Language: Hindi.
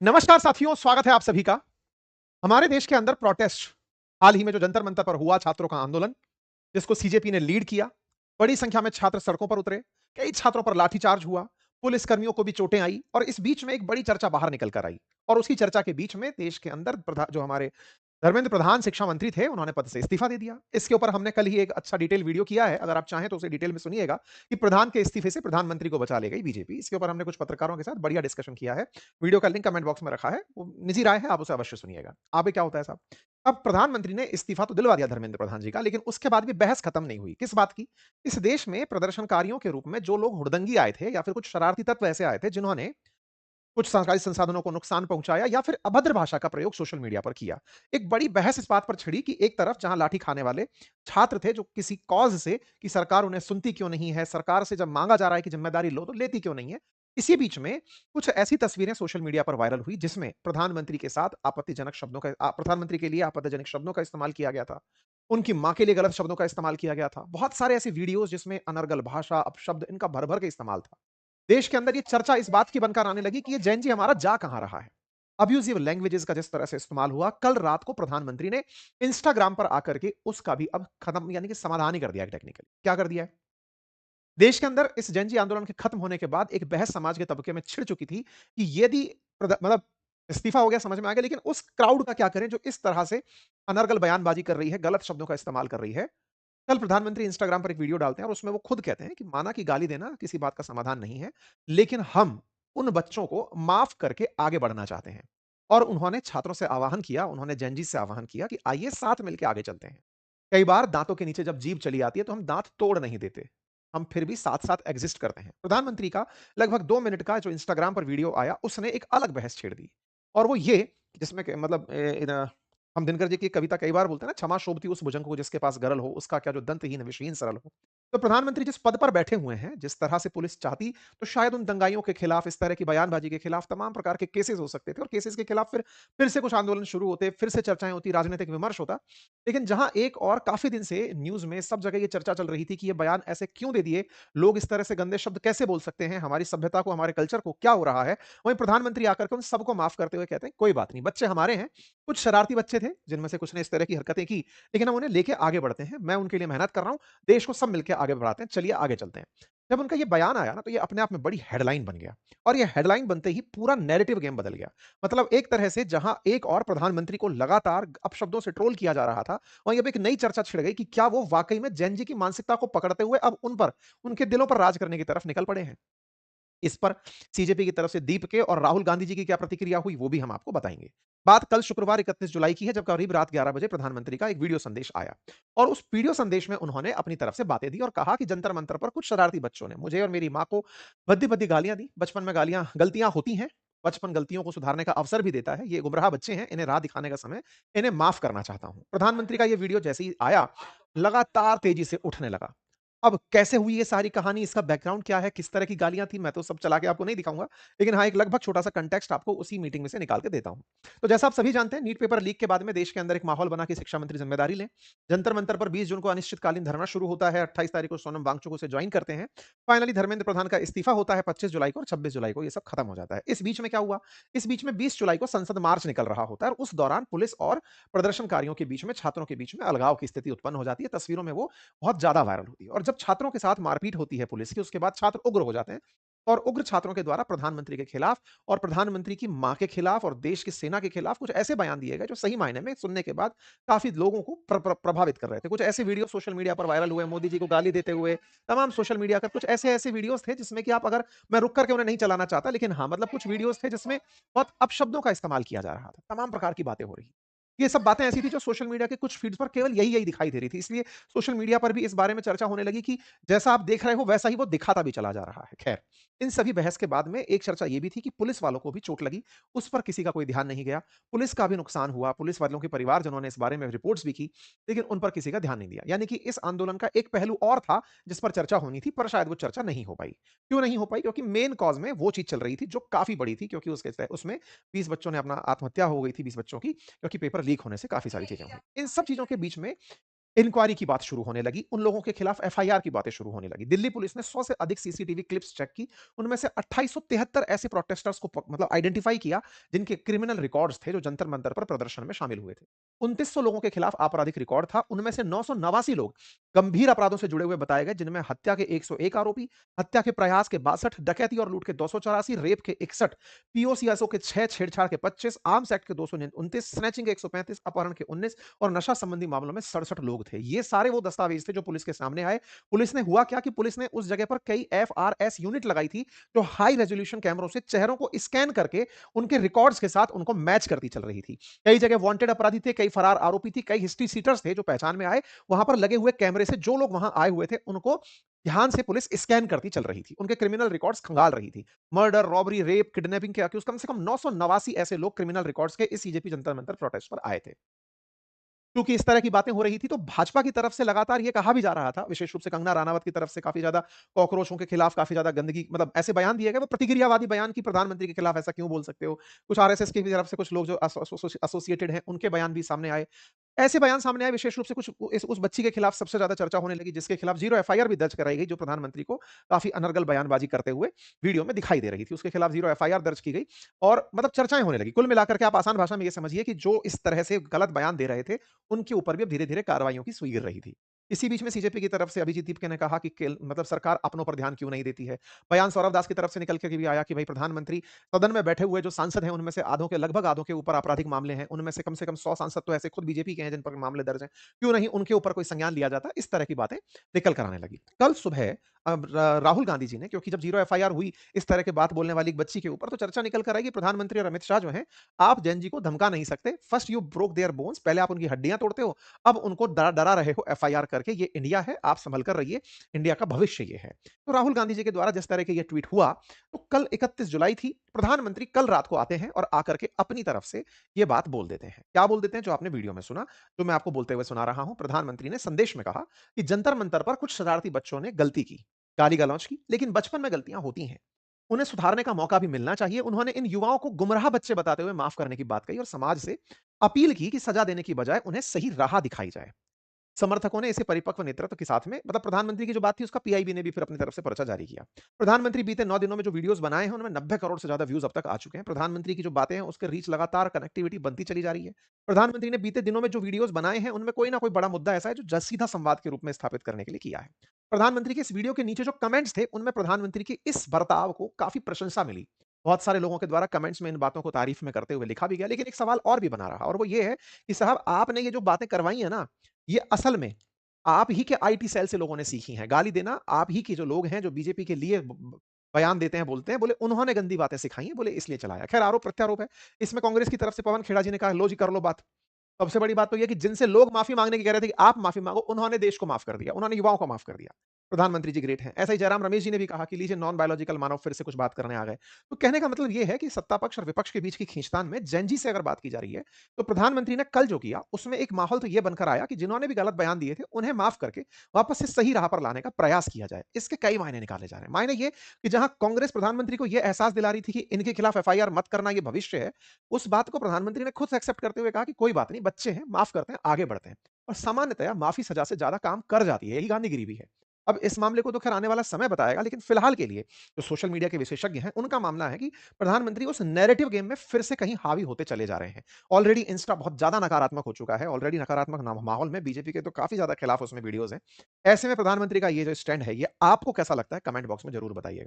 नमस्कार साथियों, स्वागत है आप सभी का। हमारे देश के अंदर प्रोटेस्ट हाल ही में जो जंतर मंतर पर हुआ छात्रों का आंदोलन, जिसको सीजेपी ने लीड किया, बड़ी संख्या में छात्र सड़कों पर उतरे, कई छात्रों पर लाठीचार्ज हुआ, पुलिस कर्मियों को भी चोटें आई और इस बीच में एक बड़ी चर्चा बाहर निकल कर आई और उसी चर्चा के बीच में देश के अंदर जो हमारे धर्मेंद्र प्रधान शिक्षा मंत्री थे, उन्होंने पद से इस्तीफा दे दिया। इसके ऊपर हमने कल ही एक अच्छा डिटेल वीडियो किया है, अगर आप चाहें तो उसे डिटेल में सुनिएगा कि प्रधान के इस्तीफे से प्रधानमंत्री को बचा ले गई बीजेपी। इसके ऊपर हमने कुछ पत्रकारों के साथ बढ़िया डिस्कशन किया है। वीडियो का लिंक कमेंट बॉक्स में रखा है, वो निजी राय है, आप उसे अवश्य सुनिएगा। आगे क्या होता है साहब, अब प्रधानमंत्री ने इस्तीफा तो दिलवा दिया धर्मेंद्र प्रधान जी का, लेकिन उसके बाद भी बहस खत्म नहीं हुई। किस बात की? इस देश में प्रदर्शनकारियों के रूप में जो लोग हुड़दंगी आए थे या फिर कुछ शरारती तत्व ऐसे आए थे जिन्होंने कुछ सरकारी संसाधनों को नुकसान पहुंचाया या फिर अभद्र भाषा का प्रयोग सोशल मीडिया पर किया। एक बड़ी बहस इस बात पर छिड़ी कि एक तरफ जहां लाठी खाने वाले छात्र थे जो किसी कॉज से कि सरकार उन्हें सुनती क्यों नहीं है, सरकार से जब मांगा जा रहा है कि जिम्मेदारी लो तो लेती क्यों नहीं है। इसी बीच में कुछ ऐसी तस्वीरें सोशल मीडिया पर वायरल हुई जिसमें प्रधानमंत्री के साथ आपत्तिजनक शब्दों का प्रधानमंत्री के लिए आपत्तिजनक शब्दों का इस्तेमाल किया गया था। उनकी मां के लिए गलत शब्दों का इस्तेमाल किया गया था। बहुत सारे ऐसे वीडियोस जिसमें अनर्गल भाषा, अपशब्द इनका भर भर के इस्तेमाल था। देश के अंदर ये चर्चा इस बात की बनकर आने लगी कि ये जैन जी हमारा जा कहां रहा है। अब्यूजिव लैंग्वेजेस का जिस तरह से इस्तेमाल हुआ, कल रात को प्रधानमंत्री ने इंस्टाग्राम पर आकर के उसका भी अब खत्म यानी कि समाधान ही कर दिया है टेक्निकली। क्या कर दिया है? देश के अंदर इस जैन जी आंदोलन के खत्म होने के बाद एक बहस समाज के तबके में छिड़ चुकी थी कि यदि मतलब इस्तीफा हो गया समझ में आ गया, लेकिन उस क्राउड का क्या करें जो इस तरह से अनर्गल बयानबाजी कर रही है, गलत शब्दों का इस्तेमाल कर रही है। कल प्रधानमंत्री इंस्टाग्राम पर एक वीडियो डालते हैं और उसमें वो खुद कहते हैं कि माना कि गाली देना किसी बात का समाधान नहीं है, लेकिन हम उन बच्चों को माफ करके आगे बढ़ना चाहते हैं। और उन्होंने छात्रों से आह्वान किया, उन्होंने जेन जी से आह्वान किया कि आइए साथ मिलकर आगे चलते हैं। कई बार दांतों के नीचे जब जीभ चली आती है तो हम दांत तोड़ नहीं देते, हम फिर भी साथ-साथ एग्जिस्ट करते हैं। प्रधानमंत्री का लगभग 2 मिनट का जो इंस्टाग्राम पर वीडियो आया, उसने एक अलग बहस छेड़ दी और वो ये जिसमें कि मतलब हम दिनकर जी की कविता कई बार बोलते हैं ना, क्षमा शोभती उस भुजंग को जिसके पास गरल हो, उसका क्या जो दंतहीन विषहीन सरल हो। तो प्रधानमंत्री जिस पद पर बैठे हुए हैं, जिस तरह से पुलिस चाहती, तो शायद उन दंगाइयों के खिलाफ, इस तरह की बयानबाजी के खिलाफ तमाम प्रकार के केसेस हो सकते थे और केसेस के खिलाफ फिर से कुछ आंदोलन शुरू होते, फिर से चर्चाएँ होती, राजनीतिक विमर्श होता। लेकिन जहां एक और काफ़ी दिन से न्यूज़ में सब जगह ये चर्चा चल रही थी कि ये बयान ऐसे क्यों दे दिए, लोग इस तरह से गंदे शब्द कैसे बोल सकते हैं, हमारी सभ्यता को, हमारे कल्चर को क्या हो रहा है? वहीं प्रधानमंत्री आकर के उन सबको माफ करते हुए कहते हैं, कोई बात नहीं, बच्चे हमारे हैं। कुछ शरारती बच्चे थे, जिनमें से कुछ ने इस तरह की हरकतें की, लेकिन हम उन्हें लेके आगे बढ़ते हैं। मैं उनके लिए मेहनत कर रहा हूँ, देश को सब मिलके आगे बढ़ाते हैं, चलिए आगे चलते हैं। जब उनका ये बयान आया ना, तो ये अपने आप में बड़ी हेडलाइन बन गया और ये हेडलाइन बनते ही पूरा नैरेटिव गेम बदल गया। मतलब एक तरह से जहां एक और प्रधानमंत्री को लगातार अपशब्दों से ट्रोल किया जा रहा था, वहीं अब एक नई चर्चा छिड़ गई कि क्या वो वाकई में जैन जी की मानसिकता को पकड़ते हुए अब उन पर, उनके दिलों पर राज करने की तरफ निकल पड़े हैं। इस पर सीजेपी की तरफ से दीप के और राहुल गांधी जी की क्या प्रतिक्रिया हुई वो भी हम आपको बताएंगे। बात कल शुक्रवार 31 जुलाई की है, जब करीब रात 11 बजे प्रधानमंत्री का एक वीडियो संदेश आया और उस वीडियो संदेश में उन्होंने अपनी तरफ से बातें दी और कहा कि जंतर मंतर पर कुछ शरारती बच्चों ने मुझे और मेरी मां को भद्दी भद्दी गालियां दी। बचपन में गालियां गलतियां होती हैं, बचपन गलतियों को सुधारने का अवसर भी देता है। ये गुमराह बच्चे हैं, इन्हें राह दिखाने का समय, इन्हें माफ करना चाहता हूं। प्रधानमंत्री का यह वीडियो जैसे ही आया, लगातार तेजी से उठने लगा। अब कैसे हुई ये सारी कहानी, इसका बैकग्राउंड क्या है, किस तरह की गालियाँ थी, मैं तो सब चला के आपको नहीं दिखाऊँगा। लेकिन हाँ, एक लगभग छोटा-सा कॉन्टेक्स्ट आपको उसी मीटिंग में से निकाल के देता हूँ। तो जैसा आप सभी जानते हैं, नीट पेपर लीक के बाद में देश के अंदर एक माहौल बना कि शिक्षा मंत्री ज़िम्मेदारी लें। जंतर-मंतर पर 20 जून को अनिश्चितकालीन धरना शुरू होता है, 28 तारीख को सोनम वांगचुक उसे जॉइन करते हैं। फाइनली धर्मेंद्र प्रधान का इस्तीफा होता है 25 जुलाई को और 26 जुलाई को ये सब खत्म हो जाता है। इस बीच में क्या हुआ? इस बीच में 20 जुलाई को संसद मार्च निकल रहा होता है और उस दौरान पुलिस और प्रदर्शनकारियों के बीच में, छात्रों के बीच में अलगाव की स्थिति उत्पन्न हो जाती है। तस्वीरों में वो बहुत ज़्यादा वायरल होती है और जब छात्रों के साथ मारपीट होती है पुलिस की, उसके बाद छात्र उग्र हो जाते हैं और उग्र छात्रों के द्वारा प्रधानमंत्री के खिलाफ और प्रधानमंत्री की मां के खिलाफ और देश की सेना के खिलाफ कुछ ऐसे बयान दिए गए जो सही मायने में सुनने के बाद काफी लोगों को प्रभावित कर रहे थे। कुछ ऐसे वीडियो सोशल मीडिया पर वायरल हुए, मोदी जी को गाली देते हुए, तमाम सोशल मीडिया पर कुछ ऐसे ऐसे वीडियोस थे जिसमें कि आप अगर, मैं रुक करके उन्हें नहीं चलाना चाहता, लेकिन हाँ मतलब कुछ वीडियोस थे जिसमें बहुत अपशब्दों का इस्तेमाल किया जा रहा था, तमाम प्रकार की बातें हो रही। ये सब बातें ऐसी थी जो सोशल मीडिया के कुछ फीड्स पर केवल यही-यही दिखाई दे रही थी। इसलिए सोशल मीडिया पर भी इस बारे में चर्चा होने लगी कि जैसा आप देख रहे हो वैसा ही वो दिखाता भी चला जा रहा है। खैर, इन सभी बहस के बाद में एक चर्चा ये भी थी कि पुलिस वालों को भी चोट लगी, उस पर किसी का कोई ध्यान नहीं गया। पुलिस का भी नुकसान हुआ, पुलिस वालों के परिवारजनों ने इस बारे में रिपोर्ट्स भी की, लेकिन उन पर किसी का ध्यान नहीं दिया। यानी कि इस आंदोलन का एक पहलू और था जिस पर चर्चा होनी थी, पर शायद वो चर्चा नहीं हो पाई। क्यों नहीं हो पाई? क्योंकि मेन कॉज़ में वो चीज़ चल रही थी जो काफ़ी बड़ी थी, क्योंकि उसमें 20 बच्चों ने अपना आत्महत्या हो गई थी, 20 बच्चों की, क्योंकि पेपर लीक होने से काफ़ी सारी चीज़ें हुई। इन सब चीज़ों के बीच में इंक्वायरी की बात शुरू होने लगी, उन लोगों के खिलाफ एफआईआर की बातें शुरू होने लगी। दिल्ली पुलिस ने 100 से अधिक सीसीटीवी क्लिप्स चेक की, उनमें से 2873 ऐसे प्रोटेस्टर्स को मतलब आइडेंटिफाई किया, जिनके क्रिमिनल रिकॉर्ड्स थे, जो जंतर-मंतर पर प्रदर्शन में शामिल हुए थे। 2900 लोगों के खिलाफ आपराधिक रिकॉर्ड था, उनमें से 989 लोग गंभीर अपराधों से जुड़े हुए बताए गए, जिनमें हत्या के 101 आरोपी, हत्या के प्रयास के 62, डकैती और लूट के 284, रेप के 61, पीओसीएसओ के 6, छेड़छाड़ के 25, आर्म्स एक्ट के 229, स्नैचिंग के 135, अपहरण के 19 और नशा संबंधी मामलों में 67 लोग थे। ये सारे वो दस्तावेज थे जो पुलिस के सामने आए। पुलिस ने हुआ क्या कि पुलिस ने उस जगह पर कई एफआरएस यूनिट लगाई थी, जो हाई रेजोल्यूशन कैमरों से चेहरों को स्कैन करके उनके रिकॉर्ड्स के साथ उनको मैच करती चल रही थी। कई जगह वांटेड अपराधी थे, कई फरार आरोपी थी, कई हिस्ट्री सीटर्स थे जो पहचान में आए। वहां पर लगे हुए कैमरे से जो लोग वहां आए हुए थे, उनको ध्यान से पुलिस स्कैन करती चल रही थी, उनके क्रिमिनल रिकॉर्ड्स खंगाल रही थी। मर्डर, रॉबरी, रेप, किडनैपिंग के अक्यूज कम से कम 989 ऐसे लोग क्रिमिनल रिकॉर्ड्स के इस सीजेपी जंतर मंतर प्रोटेस्ट पर आए थे। क्योंकि इस तरह की बातें हो रही थी, तो भाजपा की तरफ से लगातार ये कहा भी जा रहा था, विशेष रूप से कंगना रनावत की तरफ से काफ़ी ज़्यादा कॉकरोचों के खिलाफ काफ़ी ज़्यादा गंदगी, मतलब ऐसे बयान दिए गए, वो प्रतिक्रियावादी बयान कि प्रधानमंत्री के खिलाफ ऐसा क्यों बोल सकते हो? कुछ आरएसएस की भी तरफ से कुछ लोग जो एसोसिएटेड हैं, उनके बयान भी सामने आए। ऐसे बयान सामने आए, विशेष रूप से कुछ इस उस बच्ची के खिलाफ सबसे ज़्यादा चर्चा होने लगी, जिसके खिलाफ ज़ीरो एफआईआर भी दर्ज कराई गई, जो प्रधानमंत्री को काफ़ी अनर्गल बयानबाज़ी करते हुए वीडियो में दिखाई दे रही थी। उसके खिलाफ ज़ीरो एफआईआर दर्ज की गई और मतलब चर्चाएँ होने लगी। कुल मिलाकर के आप आसान भाषा में ये समझिए कि जो इस तरह से गलत बयान दे रहे थे, उनके ऊपर भी अब धीरे-धीरे कार्रवाइयों की सुई गिर रही थी। इसी बीच में सीजेपी की तरफ से अभिजीत दीपके ने कहा कि मतलब सरकार अपनों पर ध्यान क्यों नहीं देती है। बयान सौरभ दास की तरफ से निकल के भी आया कि भाई प्रधानमंत्री सदन में बैठे हुए जो सांसद हैं, उनमें से आधों के लगभग आधों के ऊपर आपराधिक मामले हैं। उनमें से कम 100 सांसद तो ऐसे खुद बीजेपी के हैं जिन पर मामले दर्ज हैं। क्यों नहीं उनके ऊपर कोई संज्ञान लिया जाता? इस तरह की बातें निकल कर आने लगी। कल सुबह राहुल गांधी जी ने, क्योंकि जब ज़ीरो एफआईआर हुई इस तरह के बात बोलने वाली एक बच्ची के ऊपर, तो चर्चा निकल कर आई कि प्रधानमंत्री और अमित शाह जो हैं, आप जैन जी को धमका नहीं सकते। First you broke their bones, पहले आप उनकी हड्डियां तोड़ते हो, अब उनको डरा रहे हो एफआईआर करके। ये इंडिया है, आप संभल कर रहिए, इंडिया का भविष्य ये है। तो राहुल गांधी जी के द्वारा जिस तरह के ये ट्वीट हुआ, तो कल 31 जुलाई थी, प्रधानमंत्री कल रात को आते हैं और आकर के अपनी तरफ से ये बात बोल देते हैं। क्या बोल देते हैं? जो आपने वीडियो में सुना, जो मैं आपको बोलते हुए सुना रहा हूं। प्रधानमंत्री ने संदेश में कहा कि जंतर मंतर पर कुछ शरारती बच्चों ने गलती की, गाली गलौज की, लेकिन बचपन में गलतियां होती हैं, उन्हें सुधारने का मौका भी मिलना चाहिए। उन्होंने इन युवाओं को गुमराह बच्चे बताते हुए माफ करने की बात कही और समाज से अपील की कि सजा देने की बजाय उन्हें सही राह दिखाई जाए। समर्थकों ने इसे परिपक्व नेतृत्व के साथ में, मतलब प्रधानमंत्री की जो बात थी उसका पीआईबी ने भी फिर अपनी तरफ से पर्चा जारी किया। प्रधानमंत्री बीते 9 दिनों में जो वीडियोस बनाए हैं, उनमें 90 करोड़ से ज्यादा व्यूज अब तक आ चुके हैं। प्रधानमंत्री की जो बातें हैं उसके रीच लगातार, कनेक्टिविटी बनती चली जा रही है। प्रधानमंत्री ने बीते दिनों में जो वीडियोस बनाए हैं, उनमें कोई ना कोई बड़ा मुद्दा ऐसा है जो सीधा संवाद के रूप में स्थापित करने के लिए किया है। प्रधानमंत्री के इस वीडियो के नीचे जो कमेंट्स थे, उनमें प्रधानमंत्री की इस बर्ताव को काफी प्रशंसा मिली। बहुत सारे लोगों के द्वारा कमेंट्स में इन बातों को तारीफ में करते हुए लिखा भी गया, लेकिन एक सवाल और भी बना रहा, और वो ये है कि साहब आपने ये जो बातें करवाई है ना, ये असल में आप ही के आईटी सेल से लोगों ने सीखी हैं। गाली देना आप ही के जो लोग हैं, जो बीजेपी के लिए बयान देते हैं, बोलते हैं, बोले उन्होंने गंदी बातें सिखाई हैं, बोले इसलिए चलाया। खैर आरोप प्रत्यारोप है। इसमें कांग्रेस की तरफ से पवन खेड़ा जी ने कहा, लो जी कर लो बात। सबसे बड़ी बात तो ये कि जिनसे लोग माफी मांगने की कह रहे थे कि आप माफी मांगो, उन्होंने देश को माफ कर दिया, उन्होंने युवाओं को माफ कर दिया। प्रधानमंत्री जी ग्रेट हैं। ऐसा ही जयराम रमेश जी ने भी कहा कि लीजिए नॉन बायोलॉजिकल मानव फिर से कुछ बात करने आ गए। तो कहने का मतलब ये है कि सत्ता पक्ष और विपक्ष के बीच की खींचतान में जैन जी से अगर बात की जा रही है, तो प्रधानमंत्री ने कल जो किया उसमें एक माहौल तो ये बनकर आया कि जिन्होंने भी गलत बयान दिए थे, उन्हें माफ करके वापस से सही राह पर लाने का प्रयास किया जाए। इसके कई मायने निकाले जा रहे हैं। मायने ये कि जहां कांग्रेस प्रधानमंत्री को यह एहसास दिला रही थी कि इनके खिलाफ एफआईआर मत करना, ये भविष्य है, उस बात को प्रधानमंत्री ने खुद एक्सेप्ट करते हुए कहा कि कोई बात नहीं, बच्चे हैं, माफ करते हैं, आगे बढ़ते हैं। और सामान्यतया माफी सजा से ज्यादा काम कर जाती है, यही गांधीगिरी भी है। अब इस मामले को तो खैर आने वाला समय बताएगा, लेकिन फिलहाल के लिए जो सोशल मीडिया के विशेषज्ञ हैं, उनका मामला है कि प्रधानमंत्री उस नैरेटिव गेम में फिर से कहीं हावी होते चले जा रहे हैं। ऑलरेडी इंस्टा बहुत ज्यादा नकारात्मक हो चुका है, ऑलरेडी नकारात्मक माहौल में बीजेपी के तो काफी ज्यादा खिलाफ उसमें वीडियोज हैं। ऐसे में प्रधानमंत्री का ये जो स्टैंड है, ये आपको कैसा लगता है? कमेंट बॉक्स में जरूर बताइएगा।